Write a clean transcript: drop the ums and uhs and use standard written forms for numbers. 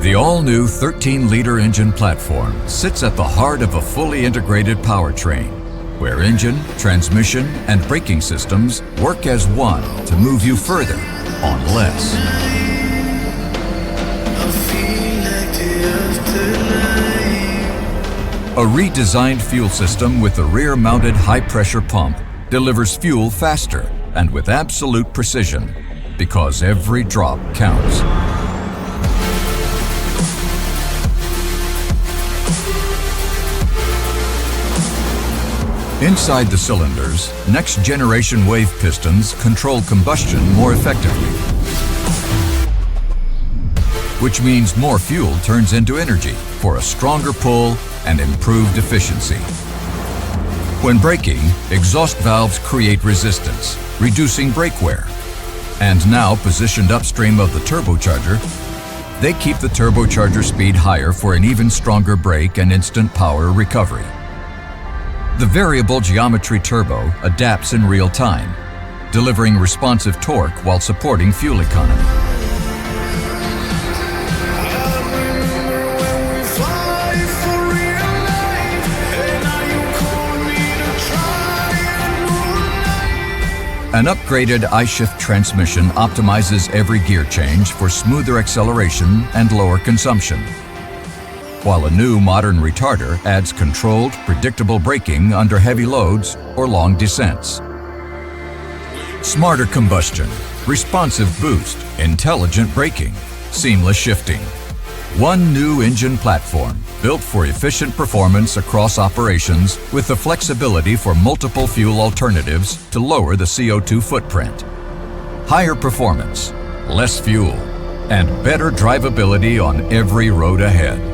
The all-new 13-liter engine platform sits at the heart of a fully integrated powertrain, where engine, transmission, and braking systems work as one to move you further on less. A redesigned fuel system with a rear-mounted high-pressure pump delivers fuel faster and with absolute precision, because every drop counts. Inside the cylinders, next-generation wave pistons control combustion more effectively, which means more fuel turns into energy for a stronger pull and improved efficiency. When braking, exhaust valves create resistance, reducing brake wear. And now positioned upstream of the turbocharger, they keep the turbocharger speed higher for an even stronger brake and instant power recovery. The variable geometry turbo adapts in real time, delivering responsive torque while supporting fuel economy. An upgraded I-Shift transmission optimizes every gear change for smoother acceleration and lower consumption, while a new modern retarder adds controlled, predictable braking under heavy loads or long descents. Smarter combustion, responsive boost, intelligent braking, seamless shifting. One new engine platform built for efficient performance across operations with the flexibility for multiple fuel alternatives to lower the CO2 footprint. Higher performance, less fuel, and better drivability on every road ahead.